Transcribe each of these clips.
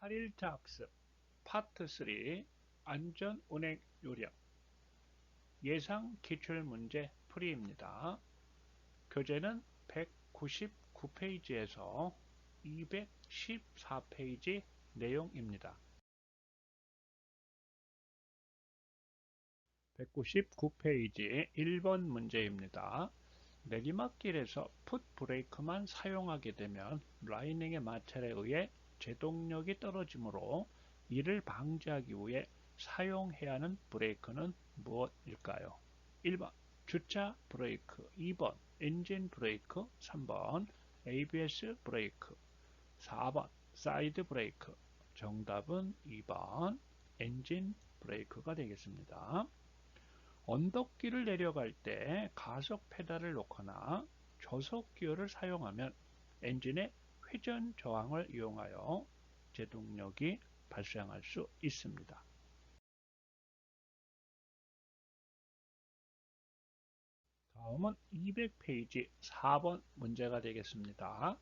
8일차 학습 파트 3 안전운행 요령 예상 기출문제 풀이입니다. 교재는 199페이지에서 214페이지 내용입니다. 199페이지 1번 문제입니다. 내리막길에서 풋브레이크만 사용하게 되면 라이닝의 마찰에 의해 제동력이 떨어지므로 이를 방지하기 위해 사용해야 하는 브레이크는 무엇일까요? 1번 주차 브레이크, 2번 엔진 브레이크, 3번 ABS 브레이크, 4번 사이드 브레이크. 정답은 2번 엔진 브레이크가 되겠습니다. 언덕길을 내려갈 때 가속 페달을 놓거나 저속 기어를 사용하면 엔진의 회전 저항을 이용하여 제동력이 발생할 수 있습니다. 다음은 200페이지 4번 문제가 되겠습니다.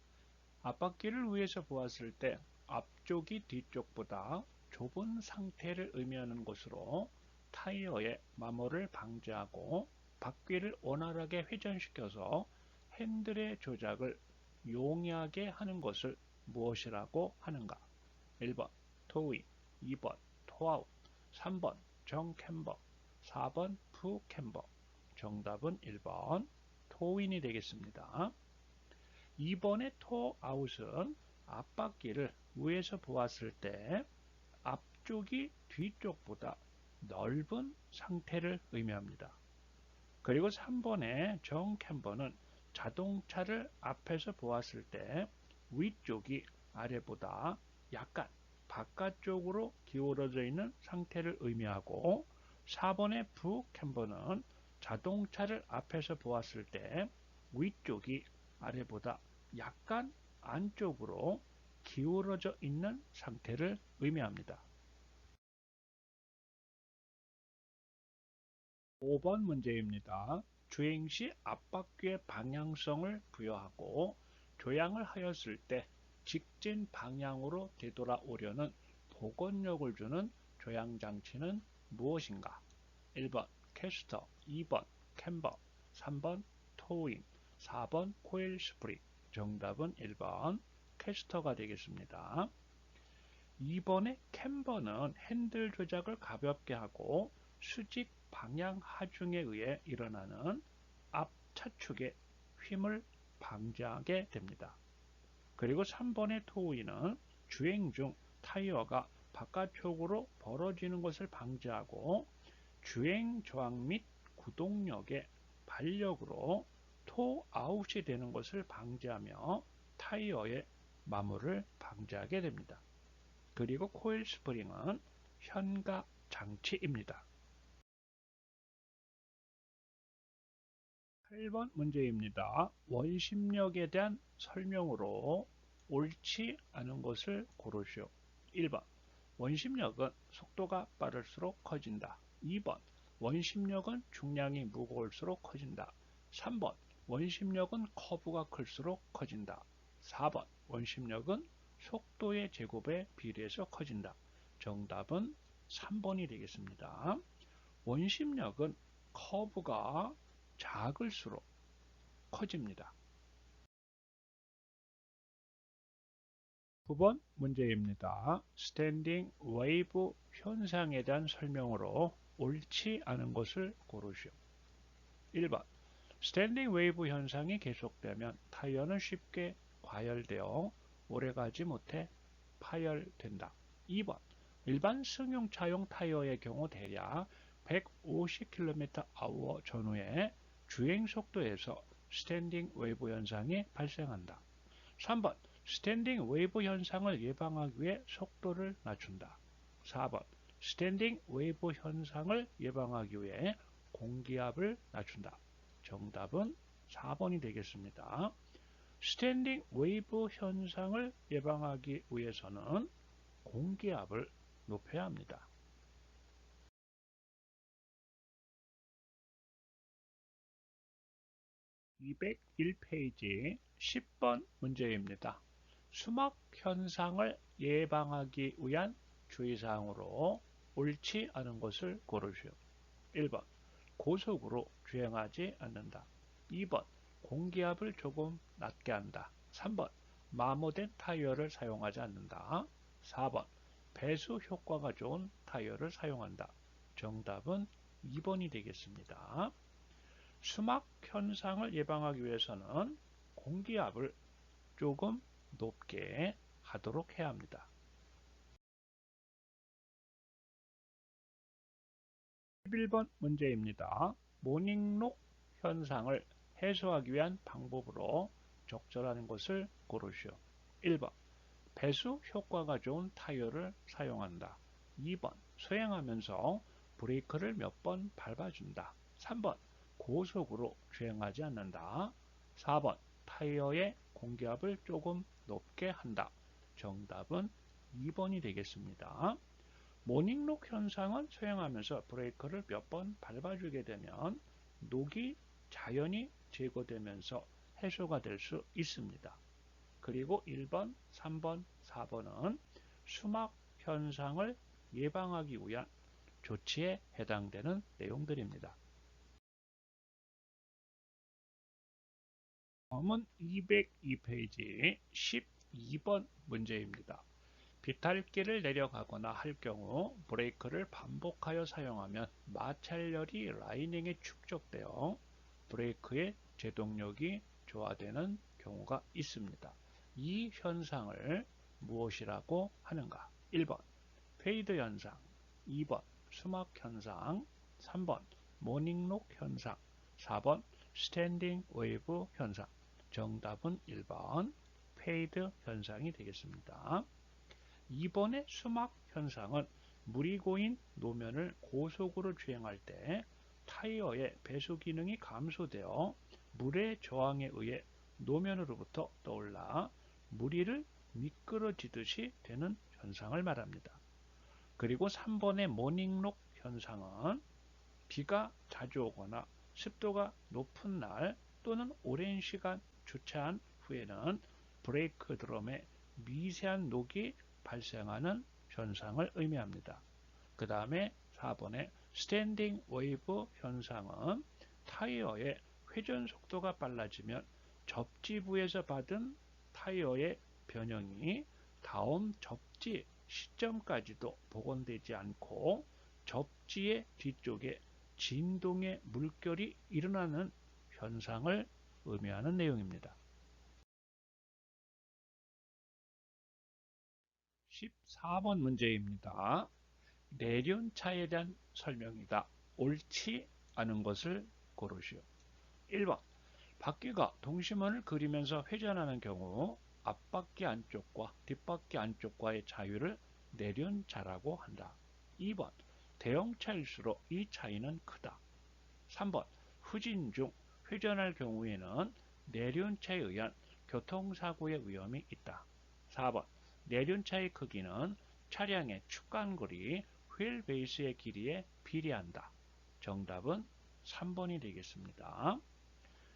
앞바퀴를 위에서 보았을 때 앞쪽이 뒤쪽보다 좁은 상태를 의미하는 것으로 타이어의 마모를 방지하고 바퀴를 원활하게 회전시켜서 핸들의 조작을 용이하게 하는 것을 무엇이라고 하는가? 1번 토잉, 2번 토아웃, 3번 정캠버, 4번 푸캠버. 정답은 1번 토인이 되겠습니다. 2번의 토아웃은 앞바퀴를 위에서 보았을 때 앞쪽이 뒤쪽보다 넓은 상태를 의미합니다. 그리고 3번의 정캠버는 자동차를 앞에서 보았을 때 위쪽이 아래보다 약간 바깥쪽으로 기울어져 있는 상태를 의미하고 4번의 부캠버는 자동차를 앞에서 보았을 때 위쪽이 아래보다 약간 안쪽으로 기울어져 있는 상태를 의미합니다. 5번 문제입니다. 주행 시 앞바퀴의 방향성을 부여하고 조향을 하였을 때 직진 방향으로 되돌아오려는 복원력을 주는 조향장치는 무엇인가? 1번 캐스터, 2번 캠버, 3번 토잉, 4번 코일 스프링. 정답은 1번 캐스터가 되겠습니다. 2번의 캠버는 핸들 조작을 가볍게 하고 수직 방향 하중에 의해 일어나는 앞 차축의 힘을 방지하게 됩니다. 그리고 3번의 토우인은 주행 중 타이어가 바깥쪽으로 벌어지는 것을 방지하고 주행 저항 및 구동력의 발력으로 토아웃이 되는 것을 방지하며 타이어의 마모를 방지하게 됩니다. 그리고 코일 스프링은 현가 장치입니다. 8번 문제입니다. 원심력에 대한 설명으로 옳지 않은 것을 고르시오. 1번 원심력은 속도가 빠를수록 커진다. 2번 원심력은 중량이 무거울수록 커진다. 3번 원심력은 커브가 클수록 커진다. 4번 원심력은 속도의 제곱에 비례해서 커진다. 정답은 3번이 되겠습니다. 원심력은 커브가 작을수록 커집니다. 9번 문제입니다. 스탠딩 웨이브 현상에 대한 설명으로 옳지 않은 것을 고르시오. 1번 스탠딩 웨이브 현상이 계속되면 타이어는 쉽게 과열되어 오래가지 못해 파열된다. 2번 일반 승용차용 타이어의 경우 대략 150km/h 전후의 주행 속도에서 스탠딩 웨이브 현상이 발생한다. 3번 스탠딩 웨이브 현상을 예방하기 위해 속도를 낮춘다. 4번 스탠딩 웨이브 현상을 예방하기 위해 공기압을 낮춘다. 정답은 4번이 되겠습니다. 스탠딩 웨이브 현상을 예방하기 위해서는 공기압을 높여야 합니다. 201페이지 10번 문제입니다. 수막 현상을 예방하기 위한 주의사항으로 옳지 않은 것을 고르시오. 1번 고속으로 주행하지 않는다. 2번 공기압을 조금 낮게 한다. 3번 마모된 타이어를 사용하지 않는다. 4번 배수 효과가 좋은 타이어를 사용한다. 정답은 2번이 되겠습니다. 수막 현상을 예방하기 위해서는 공기압을 조금 높게 하도록 해야 합니다. 11번 문제입니다. 모닝록 현상을 해소하기 위한 방법으로 적절한 것을 고르시오. 1번 배수 효과가 좋은 타이어를 사용한다. 2번 수행하면서 브레이크를 몇 번 밟아준다. 3번 고속으로 주행하지 않는다. 4번 타이어의 공기압을 조금 높게 한다. 정답은 2번이 되겠습니다. 모닝록 현상은 수행하면서 브레이크를 몇 번 밟아주게 되면 녹이 자연히 제거되면서 해소가 될 수 있습니다. 그리고 1번, 3번, 4번은 수막 현상을 예방하기 위한 조치에 해당되는 내용들입니다. 다음은 202페이지 12번 문제입니다. 비탈길을 내려가거나 할 경우 브레이크를 반복하여 사용하면 마찰열이 라이닝에 축적되어 브레이크의 제동력이 저하되는 경우가 있습니다. 이 현상을 무엇이라고 하는가? 1번 페이드 현상, 2번 수막 현상, 3번 모닝록 현상, 4번 스탠딩 웨이브 현상. 정답은 1번 페이드 현상이 되겠습니다. 2번의 수막 현상은 물이 고인 노면을 고속으로 주행할 때 타이어의 배수 기능이 감소되어 물의 저항에 의해 노면으로부터 떠올라 무리를 미끄러지듯이 되는 현상을 말합니다. 그리고 3번의 모닝록 현상은 비가 자주 오거나 습도가 높은 날 또는 오랜 시간 주차한 후에는 브레이크 드럼에 미세한 녹이 발생하는 현상을 의미합니다. 그 다음에 4번의 스탠딩 웨이브 현상은 타이어의 회전 속도가 빨라지면 접지부에서 받은 타이어의 변형이 다음 접지 시점까지도 복원되지 않고 접지의 뒤쪽에 진동의 물결이 일어나는 현상을 의미하는 내용입니다. 14번 문제입니다. 내륜차에 대한 설명이다. 옳지 않은 것을 고르시오. 1번 바퀴가 동심원을 그리면서 회전하는 경우 앞바퀴 안쪽과 뒷바퀴 안쪽과의 자유를 내륜차라고 한다. 2번 대형차일수록 이 차이는 크다. 3번 후진 중 회전할 경우에는 내륜차에 의한 교통사고의 위험이 있다. 4번 내륜차의 크기는 차량의 축간거리, 휠 베이스의 길이에 비례한다. 정답은 3번이 되겠습니다.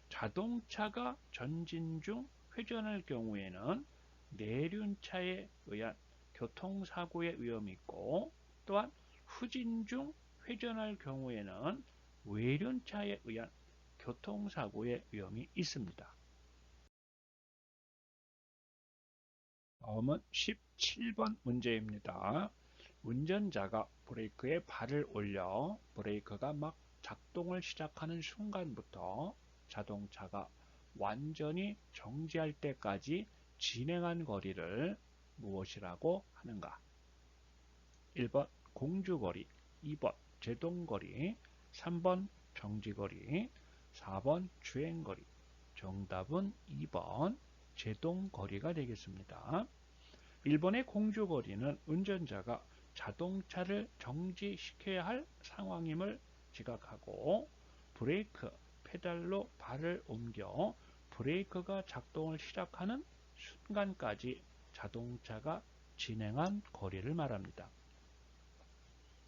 자동차가 전진 중 회전할 경우에는 내륜차에 의한 교통사고의 위험이 있고 또한 후진 중 회전할 경우에는 외륜차에 의한 교통사고의 위험이 있습니다. 다음은 17번 문제입니다. 운전자가 브레이크에 발을 올려 브레이크가 막 작동을 시작하는 순간부터 자동차가 완전히 정지할 때까지 진행한 거리를 무엇이라고 하는가? 1번 공주거리, 2번 제동거리, 3번 정지거리, 4번 주행거리. 정답은 2번 제동거리가 되겠습니다. 1번의 공주거리는 운전자가 자동차를 정지시켜야 할 상황임을 지각하고 브레이크 페달로 발을 옮겨 브레이크가 작동을 시작하는 순간까지 자동차가 진행한 거리를 말합니다.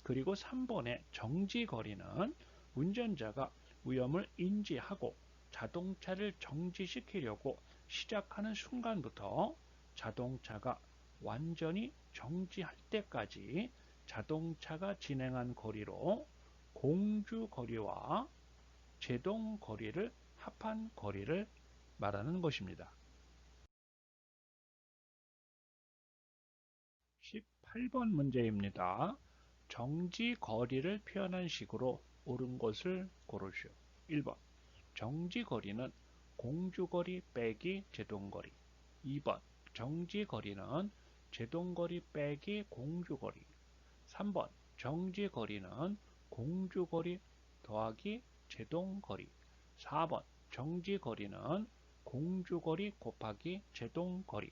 그리고 3번의 정지거리는 운전자가 위험을 인지하고 자동차를 정지시키려고 시작하는 순간부터 자동차가 완전히 정지할 때까지 자동차가 진행한 거리로 공주거리와 제동거리를 합한 거리를 말하는 것입니다. 18번 문제입니다. 정지 거리를 표현한 식으로 옳은 것을 고르시오. 1번 정지 거리는 공주거리 빼기 제동거리. 2번 정지 거리는 제동거리 빼기 공주거리. 3번 정지 거리는 공주거리 더하기 제동거리. 4번 정지 거리는 공주거리 곱하기 제동거리.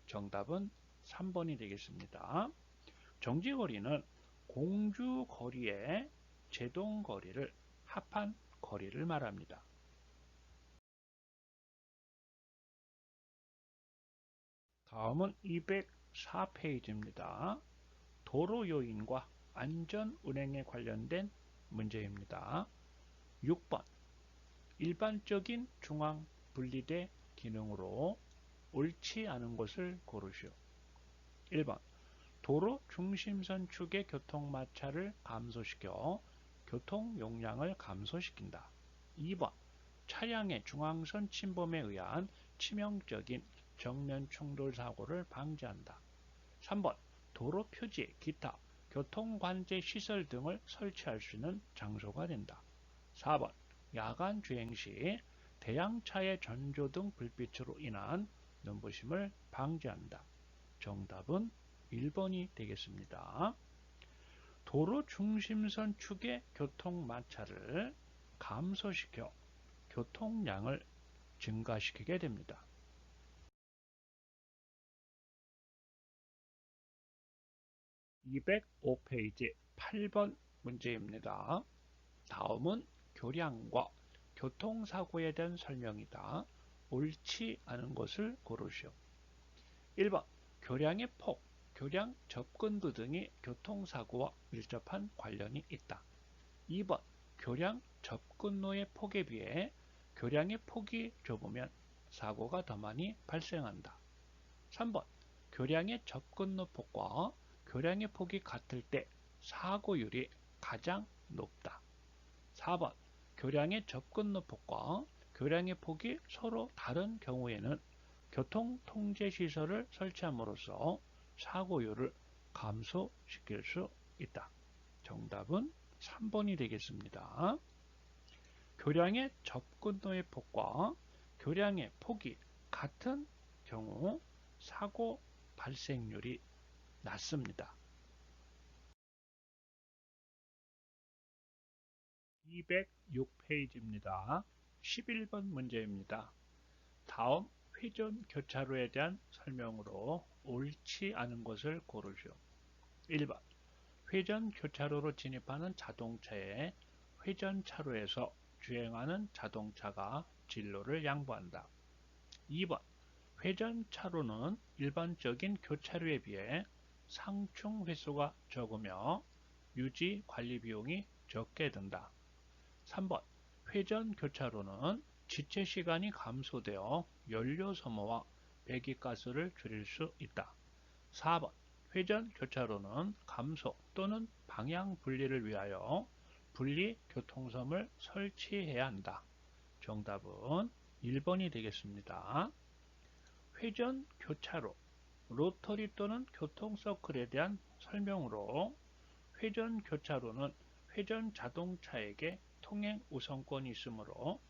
정답은 3번이 되겠습니다. 정지거리는 공주거리의 제동거리를 합한 거리를 말합니다. 다음은 204페이지입니다. 도로 요인과 안전 운행에 관련된 문제입니다. 6번 일반적인 중앙 분리대 기능으로 옳지 않은 것을 고르시오. 1번 도로 중심선 축의 교통마찰을 감소시켜 교통 용량을 감소시킨다. 2번 차량의 중앙선 침범에 의한 치명적인 정면 충돌 사고를 방지한다. 3번 도로 표지, 기타, 교통관제 시설 등을 설치할 수 있는 장소가 된다. 4번 야간 주행 시 대형차의 전조등 불빛으로 인한 눈부심을 방지한다. 정답은 1번이 되겠습니다. 도로 중심선 축의 교통마찰을 감소시켜 교통량을 증가시키게 됩니다. 205페이지 8번 문제입니다. 다음은 교량과 교통사고에 대한 설명이다. 옳지 않은 것을 고르시오. 1번 교량의 폭, 교량 접근부 등이 교통사고와 밀접한 관련이 있다. 2번 교량 접근로의 폭에 비해 교량의 폭이 좁으면 사고가 더 많이 발생한다. 3번 교량의 접근로 폭과 교량의 폭이 같을 때 사고율이 가장 높다. 4번 교량의 접근로 폭과 교량의 폭이 서로 다른 경우에는 교통통제시설을 설치함으로써 사고율을 감소시킬 수 있다. 정답은 3번이 되겠습니다. 교량의 접근로의 폭과 교량의 폭이 같은 경우 사고 발생률이 낮습니다. 206페이지입니다. 11번 문제입니다. 다음 회전 교차로에 대한 설명으로 옳지 않은 것을 고르시오. 1번 회전 교차로로 진입하는 자동차에 회전 차로에서 주행하는 자동차가 진로를 양보한다. 2번 회전 차로는 일반적인 교차로에 비해 상충 횟수가 적으며 유지 관리 비용이 적게 든다. 3번 회전 교차로는 지체 시간이 감소되어 연료 소모와 배기가스를 줄일 수 있다. 4번 회전 교차로는 감속 또는 방향 분리를 위하여 분리 교통섬을 설치해야 한다. 정답은 1번이 되겠습니다. 회전 교차로, 로터리 또는 교통서클에 대한 설명으로 회전 교차로는 회전 자동차에게 통행 우선권이 있으므로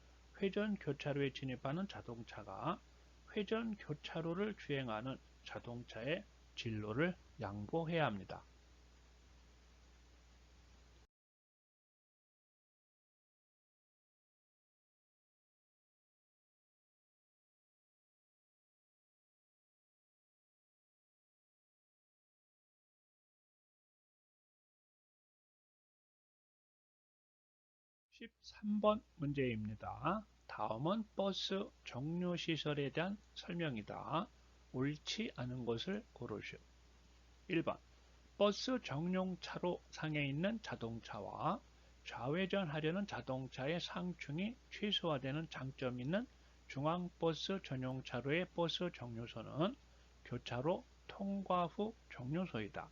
회전 교차로에 진입하는 자동차가 회전 교차로를 주행하는 자동차의 진로를 양보해야 합니다. 13번 문제입니다. 다음은 버스 정류 시설에 대한 설명이다. 옳지 않은 것을 고르시오. 1번 버스 정류차로 상에 있는 자동차와 좌회전하려는 자동차의 상충이 최소화되는 장점이 있는 중앙버스 전용차로의 버스 정류소는 교차로 통과 후 정류소이다.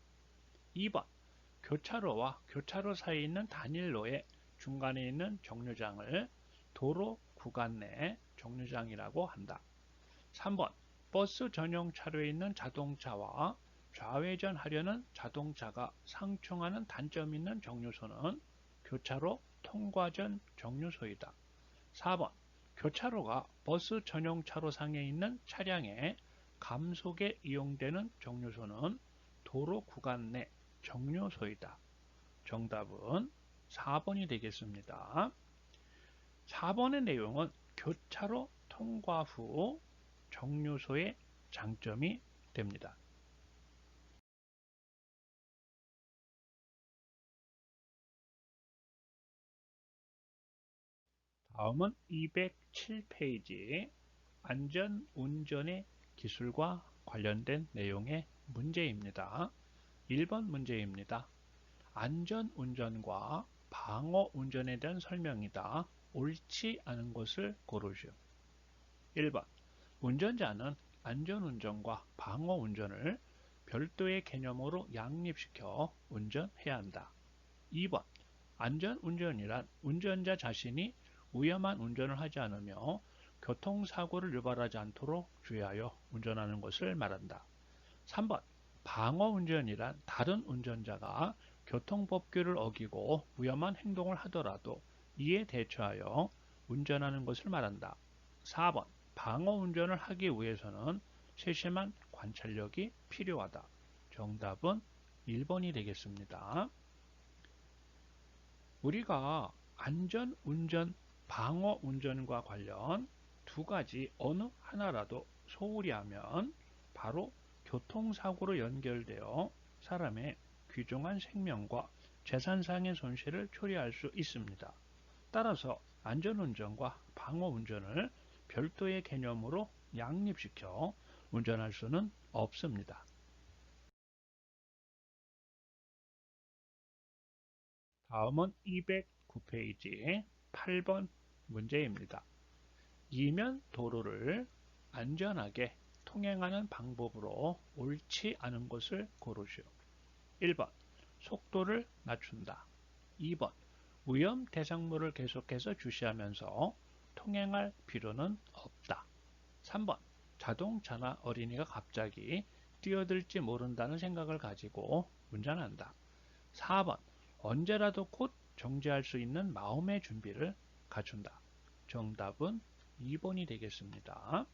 2번 교차로와 교차로 사이에 있는 단일로의 중간에 있는 정류장을 도로 구간 내 정류장이라고 한다. 3번 버스 전용 차로에 있는 자동차와 좌회전하려는 자동차가 상충하는 단점이 있는 정류소는 교차로 통과 전 정류소이다. 4번 교차로가 버스 전용 차로상에 있는 차량의 감속에 이용되는 정류소는 도로 구간 내 정류소이다. 정답은 4번이 되겠습니다. 4번의 내용은 교차로 통과 후 정류소의 장점이 됩니다. 다음은 207페이지 안전운전의 기술과 관련된 내용의 문제입니다. 1번 문제입니다. 안전운전과 방어운전에 대한 설명이다. 옳지 않은 것을 고르시오. 1번 운전자는 안전운전과 방어운전을 별도의 개념으로 양립시켜 운전해야 한다. 2번 안전운전이란 운전자 자신이 위험한 운전을 하지 않으며 교통사고를 유발하지 않도록 주의하여 운전하는 것을 말한다. 3번 방어운전이란 다른 운전자가 교통법규를 어기고 위험한 행동을 하더라도 이에 대처하여 운전하는 것을 말한다. 4번 방어운전을 하기 위해서는 세심한 관찰력이 필요하다. 정답은 1번이 되겠습니다. 우리가 안전운전, 방어운전과 관련 두 가지 어느 하나라도 소홀히 하면 바로 교통사고로 연결되어 사람의 귀중한 생명과 재산상의 손실을 초래할 수 있습니다. 따라서 안전운전과 방어운전을 별도의 개념으로 양립시켜 운전할 수는 없습니다. 다음은 209페이지 8번 문제입니다. 이면 도로를 안전하게 통행하는 방법으로 옳지 않은 것을 고르시오. 1번 속도를 낮춘다. 2번 위험 대상물을 계속해서 주시하면서 통행할 필요는 없다. 3번 자동차나 어린이가 갑자기 뛰어들지 모른다는 생각을 가지고 운전한다. 4번 언제라도 곧 정지할 수 있는 마음의 준비를 갖춘다. 정답은 2번이 되겠습니다.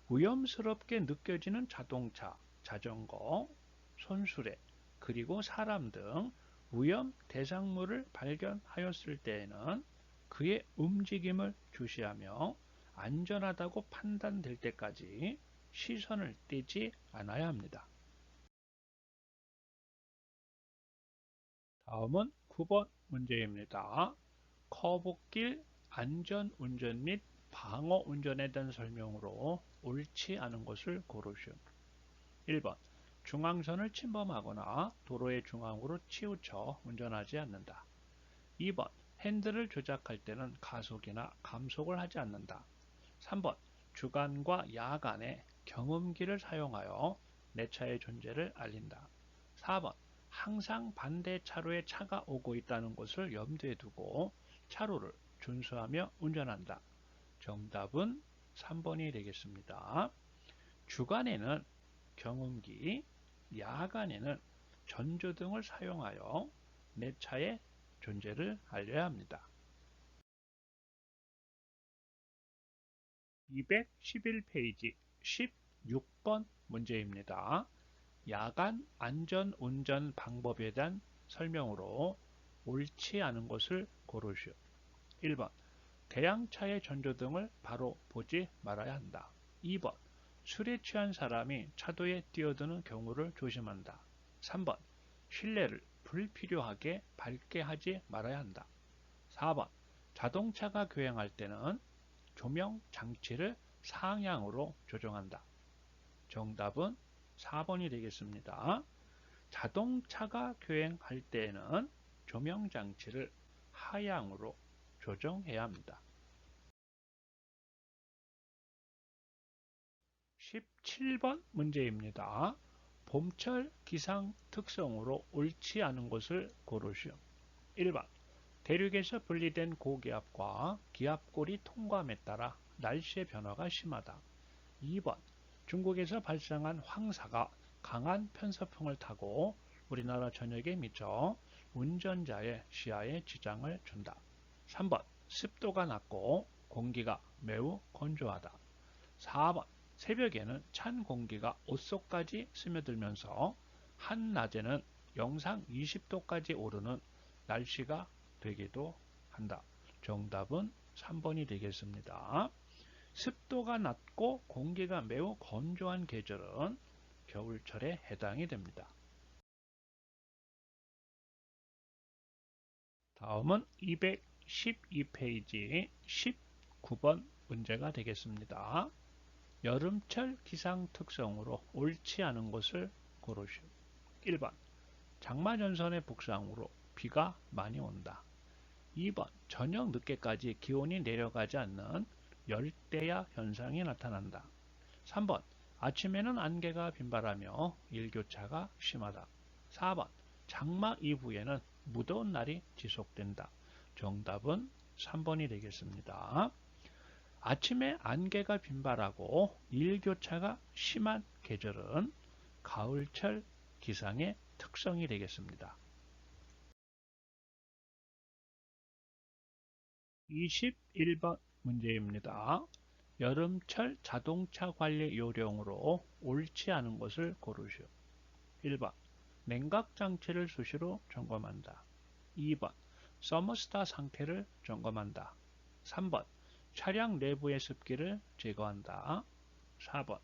위험스럽게 느껴지는 자동차, 자전거, 손수레, 그리고 사람 등 위험 대상물을 발견하였을 때에는 그의 움직임을 주시하며 안전하다고 판단될 때까지 시선을 떼지 않아야 합니다. 다음은 9번 문제입니다. 커브길 안전운전 및 방어운전에 대한 설명으로 옳지 않은 것을 고르시오. 1번 중앙선을 침범하거나 도로의 중앙으로 치우쳐 운전하지 않는다. 2번 핸들을 조작할 때는 가속이나 감속을 하지 않는다. 3번 주간과 야간에 경운기를 사용하여 내 차의 존재를 알린다. 4번 항상 반대 차로에 차가 오고 있다는 것을 염두에 두고 차로를 준수하며 운전한다. 정답은 3번이 되겠습니다. 주간에는 경운기, 야간에는 전조등을 사용하여 내 차의 존재를 알려야 합니다. 211페이지 16번 문제입니다. 야간 안전운전 방법에 대한 설명으로 옳지 않은 것을 고르시오. 1번 대양차의 전조등을 바로 보지 말아야 한다. 2번 술에 취한 사람이 차도에 뛰어드는 경우를 조심한다. 3번 실내를 불필요하게 밝게 하지 말아야 한다. 4번 자동차가 교행할 때는 조명 장치를 상향으로 조정한다. 정답은 4번이 되겠습니다. 자동차가 교행할 때에는 조명 장치를 하향으로 조정해야 합니다. 7번 문제입니다. 봄철 기상 특성으로 옳지 않은 것을 고르시오. 1번 대륙에서 분리된 고기압과 기압골이 통과함에 따라 날씨의 변화가 심하다. 2번 중국에서 발생한 황사가 강한 편서풍을 타고 우리나라 전역에 미쳐 운전자의 시야에 지장을 준다. 3번 습도가 낮고 공기가 매우 건조하다. 4번 새벽에는 찬 공기가 옷 속까지 스며들면서 한낮에는 영상 20도까지 오르는 날씨가 되기도 한다. 정답은 3번이 되겠습니다. 습도가 낮고 공기가 매우 건조한 계절은 겨울철에 해당이 됩니다. 다음은 212페이지 19번 문제가 되겠습니다. 여름철 기상 특성으로 옳지 않은 것을 고르시오. 1번 장마전선의 북상으로 비가 많이 온다. 2번 저녁 늦게까지 기온이 내려가지 않는 열대야 현상이 나타난다. 3번 아침에는 안개가 빈발하며 일교차가 심하다. 4번 장마 이후에는 무더운 날이 지속된다. 정답은 3번이 되겠습니다. 아침에 안개가 빈발하고 일교차가 심한 계절은 가을철 기상의 특성이 되겠습니다. 21번 문제입니다. 여름철 자동차 관리 요령으로 옳지 않은 것을 고르시오. 1번 냉각 장치를 수시로 점검한다. 2번 서머스tat 상태를 점검한다. 3번 차량 내부의 습기를 제거한다. 4번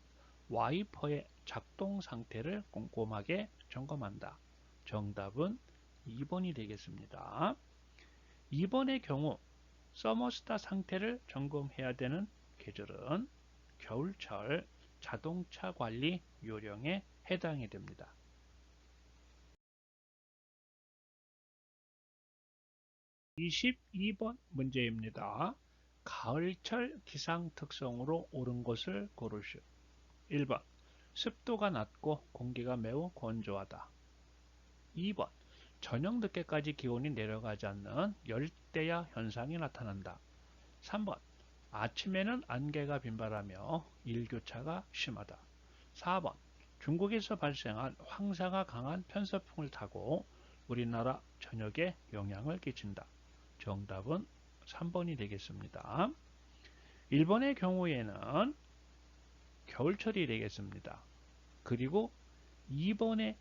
와이퍼의 작동 상태를 꼼꼼하게 점검한다. 정답은 2번이 되겠습니다. 2번의 경우 서머스tat 상태를 점검해야 되는 계절은 겨울철 자동차 관리 요령에 해당이 됩니다. 22번 문제입니다. 가을철 기상 특성으로 옳은 것을 고르시오. 1번 습도가 낮고 공기가 매우 건조하다. 2번 저녁 늦게까지 기온이 내려가지 않는 열대야 현상이 나타난다. 3번 아침에는 안개가 빈발하며 일교차가 심하다. 4번 중국에서 발생한 황사가 강한 편서풍을 타고 우리나라 전역에 영향을 끼친다. 정답은 3번이 되겠습니다. 1번의 경우에는 겨울철이 되겠습니다. 그리고 2번의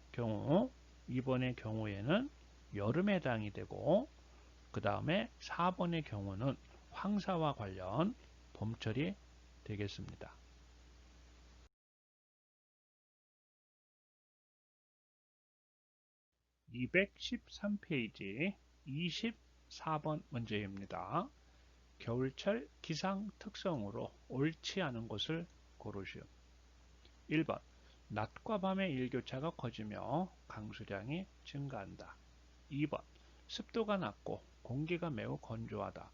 경우에는 여름에 해당이 되고 그 다음에 4번의 경우는 황사와 관련 봄철이 되겠습니다. 213페이지 24번 문제입니다. 겨울철 기상 특성으로 옳지 않은 것을 고르시오. 1번 낮과 밤의 일교차가 커지며 강수량이 증가한다. 2번 습도가 낮고 공기가 매우 건조하다.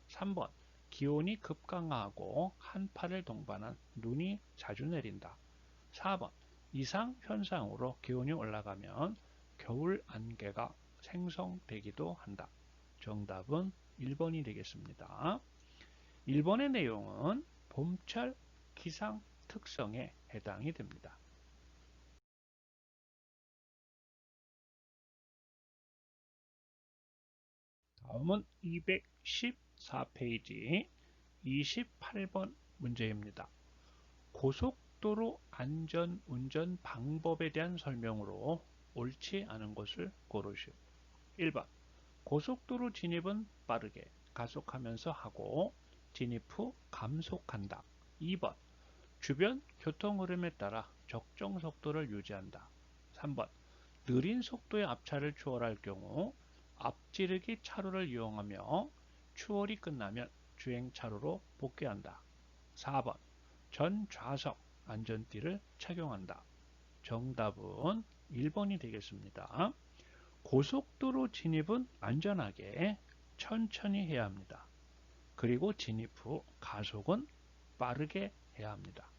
3번 기온이 급강하고 한파를 동반한 눈이 자주 내린다. 4번 이상 현상으로 기온이 올라가면 겨울 안개가 생성되기도 한다. 정답은 1번이 되겠습니다. 1번의 내용은 봄철 기상 특성에 해당이 됩니다. 다음은 214페이지 28번 문제입니다. 고속도로 안전운전 방법에 대한 설명으로 옳지 않은 것을 고르시오. 1번 고속도로 진입은 빠르게 가속하면서 하고 진입 후 감속한다. 2번 주변 교통 흐름에 따라 적정 속도를 유지한다. 3번 느린 속도의 앞차를 추월할 경우 앞지르기 차로를 이용하며 추월이 끝나면 주행차로로 복귀한다. 4번 전 좌석 안전띠를 착용한다. 정답은 1번이 되겠습니다. 고속도로 진입은 안전하게 천천히 해야 합니다. 그리고 진입 후 가속은 빠르게 해야 합니다.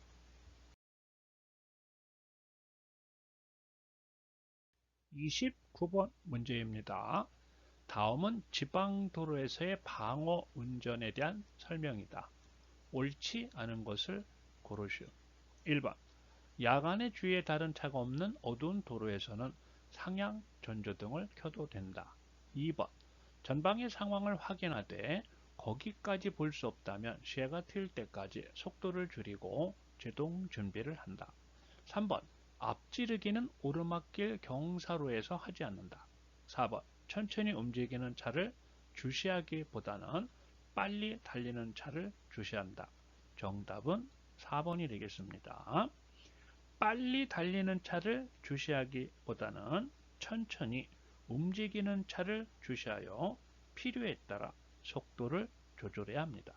29번 문제입니다. 다음은 지방도로에서의 방어 운전에 대한 설명이다. 옳지 않은 것을 고르시오. 1번 야간에 주위에 다른 차가 없는 어두운 도로에서는 상향 전조등을 켜도 된다. 2번 전방의 상황을 확인하되 거기까지 볼 수 없다면 시야가 트일 때까지 속도를 줄이고 제동 준비를 한다. 3번 앞지르기는 오르막길 경사로에서 하지 않는다. 4번 천천히 움직이는 차를 주시하기보다는 빨리 달리는 차를 주시한다. 정답은 4번이 되겠습니다. 빨리 달리는 차를 주시하기보다는 천천히 움직이는 차를 주시하여 필요에 따라 속도를 조절해야 합니다.